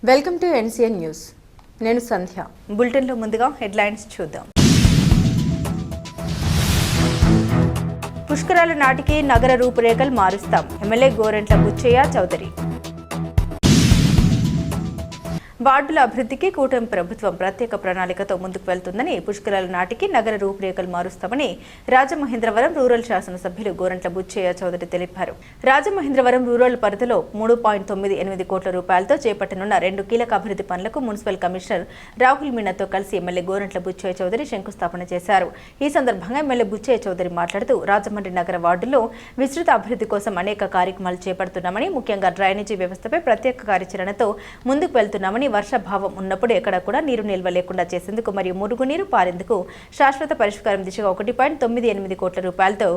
Welcome to NCN news. నేను సంధ్య. బులెటిన్లో ముందుగా హెడ్లైన్స్ చూద్దాం. పుష్కరాల నాటికి నగర రూపురేఖలు మారుస్తాం. ఎమ్మెల్యే గోరంట్ల బుచ్చయ్య చౌదరి. వార్డుల అభివృద్ధికి కూటమి ప్రభుత్వం ప్రత్యేక ప్రణాళికతో ముందుకు వెళ్తుందని, పుష్కరాల నాటికి నగర రూపురేఖలు మారుస్తామని రాజమహేంద్రవరం రూరల్ శాసనసభ్యులు గోరంట్ల బుచ్చయ్య చౌదరి తెలిపారు. రాజమహేంద్రవరం రూరల్ పరిధిలో 3.98 కోట్ల రూపాయలతో చేపట్టనున్న 2 కీలక అభివృద్ధి పనులకు మున్సిపల్ కమిషనర్ రాహుల్ మీనాతో కలిసి ఎమ్మెల్యే గోరంట్ల బుచ్చయ్య చౌదరి శంకుస్థాపన చేశారు. ఈ సందర్భంగా ఎమ్మెల్యే బుచ్చయ్య చౌదరి మాట్లాడుతూ, రాజమండ్రి నగర వార్డుల్లో విస్తృత అభివృద్ధి కోసం అనేక కార్యక్రమాలు చేపడుతున్నామని, ముఖ్యంగా డ్రైనేజీ వ్యవస్థపై ప్రత్యేక కార్యాచరణతో ముందుకు వెళ్తున్నామని, వర్షాభావం ఉన్నప్పుడు ఎక్కడ కూడా నీరు నిల్వ లేకుండా చేసేందుకు మరియు మురుగునీరు పారేందుకు శాశ్వత పరిష్కారం దిశగా 1.98 కోట్ల రూపాయలతో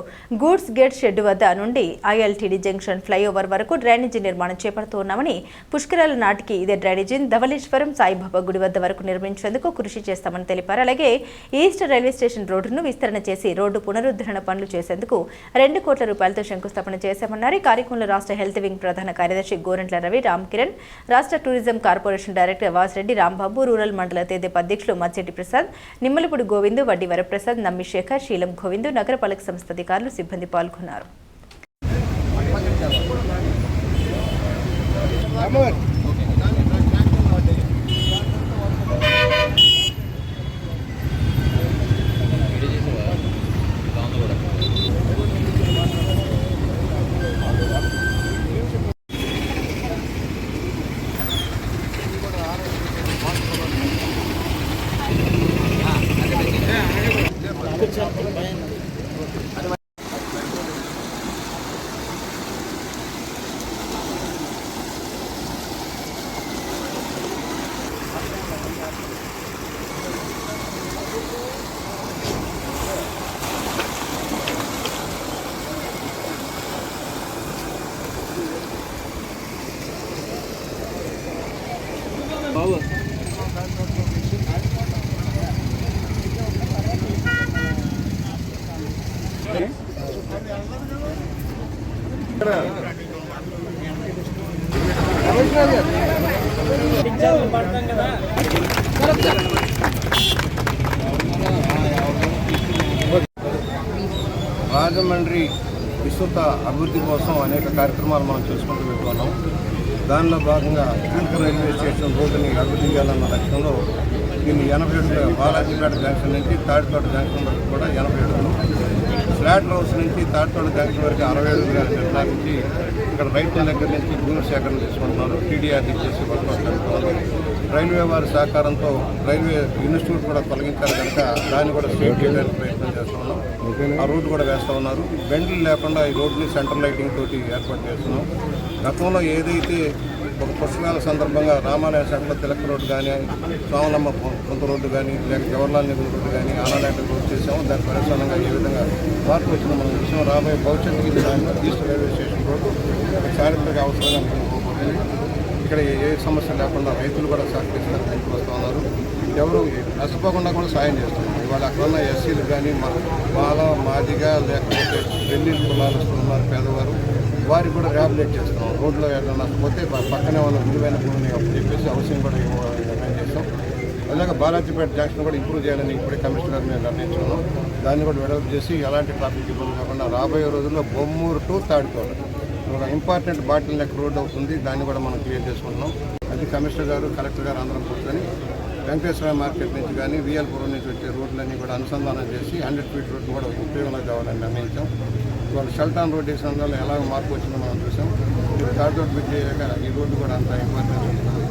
గూడ్స్ గేట్ షెడ్ వద్ద నుండి ఐఎల్టీడీ జంక్షన్ ఫ్లైఓవర్ వరకు డ్రైనేజీ నిర్మాణం చేపడుతున్నామని, పుష్కరాల నాటికి ఇదే డ్రైనేజీని ధవళేశ్వరం సాయిబాబా గుడి వద్ద వరకు నిర్మించేందుకు కృషి చేస్తామని తెలిపారు. అలాగే ఈస్ట్ రైల్వే స్టేషన్ రోడ్డును విస్తరణ చేసి రోడ్డు పునరుద్ధరణ పనులు చేసేందుకు 2 కోట్ల రూపాయలతో శంకుస్థాపన చేశామన్నారు. ఈ కార్యక్రమంలో రాష్ట్ర హెల్త్ వింగ్ ప్రధాన కార్యదర్శి గోరంట్ల రవి, రామ్ కిరణ్, రాష్ట్ర tourism corporation director Vasireddy Rambabu, rural మండల తెదేపా అధ్యక్షులు మచ్చెట్టి ప్రసాద్, నిమ్మలపూడి గోవిందు, వడ్డీ వరప్రసాద్, నమ్మి శేఖర్, శీలం గోవిందు, నగరపాలక సంస్థ అధికారులు, సిబ్బంది పాల్గొన్నారు. రాజమండ్రి విస్తృత అభివృద్ధి కోసం అనేక కార్యక్రమాలు మనం చేసుకుంటూ వెళ్తున్నాం. దానిలో భాగంగా కీలక రైల్వే స్టేషన్ రోడ్డుని అభివృద్ధి చేయాలన్న లక్ష్యంలో దీన్ని 80 అడుగుల బాలాజీపేట జంక్షన్ నుంచి తాడితోట జంక్షన్ వరకు కూడా 80 అడుగులు, ఫ్లాట్ హౌస్ నుంచి తాడితోట జంక్షన్ వరకు 60 అడుగులు నిర్ధారించి ఇక్కడ రైతుల దగ్గర నుంచి భూమి సేకరణ తీసుకుంటున్నారు. టీడీఆర్డీ చేసి పట్టుకుంటున్నారు. రైల్వే వారి సహకారంతో రైల్వే ఇన్స్టిట్యూట్ కూడా తొలగించారు కనుక దాన్ని కూడా సేఫ్ చేయడానికి ప్రయత్నం చేస్తున్నాం. ఆ రోడ్డు కూడా వేస్తూ ఉన్నారు. బెండ్లు లేకుండా ఈ రోడ్ని సెంట్రల్ లైటింగ్ తోటి ఏర్పాటు చేస్తున్నాం. గతంలో ఏదైతే ఒక పుష్కరాల సందర్భంగా రామాలయ సెంటర్ తిలక్ రోడ్డు కానీ, సోమలమ్మ కొంత రోడ్డు కానీ, లేక జవహర్లాల్ నెహ్రూ రోడ్డు కానీ, ఆనాలాంటి రోడ్డు చేసాము. దాని పరిశ్రమంగా ఏ విధంగా మార్పు వచ్చిందో మనం చూసాం. రాబోయే భవిష్యత్తుకి దానిలో ఈస్ట్ రైల్వే స్టేషన్ రోడ్డు చారిత్రక అవసరంగా పోతుంది. ఇక్కడ ఏ సమస్య లేకుండా రైతులు కూడా సహకరిస్తారు, రైతులు వస్తూ ఉన్నారు. ఎవరు నష్టపోకుండా కూడా సాయం చేస్తున్నారు. ఇవాళ అక్కడ ఉన్న ఎస్సీలు కానీ, మాల, మాదిగా, లేకపోతే ఢిల్లీ కులాలు ఉన్నారు పేదవారు, వారికి కూడా రిహాబిలిటేట్ చేస్తున్నాం. రోడ్లో ఏదైనా నష్టపోతే పక్కనే ఉన్న విలువైన భూమిని చెప్పేసి అవసరం కూడా నిర్ణయం చేస్తాం. అలాగే బాలాజీపేట జంక్షన్ కూడా ఇంప్రూవ్ చేయాలని ఇప్పుడే కమిషనర్ గారు మేము నిర్ణయించుకున్నాం. దాన్ని కూడా డెవలప్ చేసి ఎలాంటి ట్రాఫిక్ ఇబ్బంది కాకుండా రాబోయే రోజుల్లో బొమ్మూరు టు తాడితోట ఒక ఇంపార్టెంట్ బాటిల్ నెక్ రోడ్ అవుతుంది. దాన్ని కూడా మనం క్లియర్ చేసుకుంటున్నాం. అది కమిషనర్ గారు, కలెక్టర్ గారు అందరం కూర్చొని వెంకటేశ్వర మార్కెట్ నుంచి కానీ, విఎల్పురం నుంచి వచ్చే రోడ్లన్నీ కూడా అనుసంధానం చేసి 100 ఫీట్ రోడ్డు కూడా ఉపయోగంలో కావాలని నిర్ణయించాం. ఇవాళ షల్టాన్ రోడ్ వేసిన దానిలో ఎలా మార్పు వచ్చిందో మనం చూసాం. తాడితోట బ్రిడ్జ్ అయ్యాక ఈ రోడ్డు కూడా అంత ఇంపార్టెన్స్ ఉంటుంది.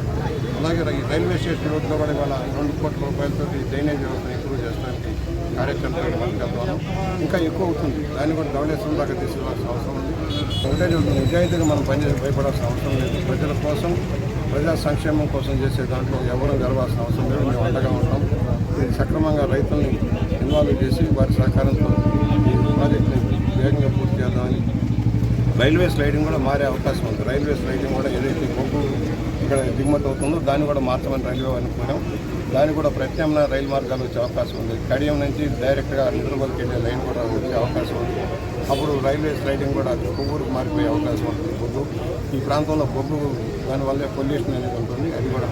అలాగే ఈ రైల్వే స్టేషన్ రోడ్లో కూడా ఇవాళ 2 కోట్ల రూపాయలతో డ్రైనేజ్ వ్యవస్థను ఇంప్రూవ్ చేయడానికి కార్యక్రమం వెళ్తున్నాం. ఇంకా ఎక్కువ అవుతుంది. దాన్ని కూడా ధవళేశ్వరం దాకా తీసుకెళ్లాల్సిన అవసరం ఉంది. ఒకటే నిజాయితీగా మనం పనిచేసి భయపడాల్సిన అవసరం లేదు. ప్రజల కోసం, ప్రజా సంక్షేమం కోసం చేసే దాంట్లో ఎవరూ గెలవాల్సిన అవసరం లేదు. మేము అండగా ఉంటాం. ఇది సక్రమంగా రైతుల్ని ఇన్వాల్వ్ చేసి వారి సహకారంతో ఈ ప్రాజెక్టుని వేగంగా పూర్తి చేద్దామని. రైల్వే స్లైడింగ్ కూడా మారే అవకాశం ఉంది. రైల్వే స్లైడింగ్ కూడా ఏదైతే బొగ్గు ఇక్కడ దిగుమతి అవుతుందో దాన్ని కూడా మార్చమని రైల్వే అనుకున్నాం. దానికి కూడా ప్రత్యామ్నాయ రైలు మార్గాలు వచ్చే అవకాశం ఉంది. కడియం నుంచి డైరెక్ట్గా నిద్రబోకి వెళ్ళే లైన్ కూడా వచ్చే అవకాశం ఉంది. అప్పుడు రైల్వే స్లైడింగ్ కూడా కొవ్వూరుకు మారిపోయే అవకాశం ఉంటుంది. బొగ్గు ఈ ప్రాంతంలో బొగ్గు దానివల్ల పొల్యూషన్ అనేది ఉంటుంది, అది కూడా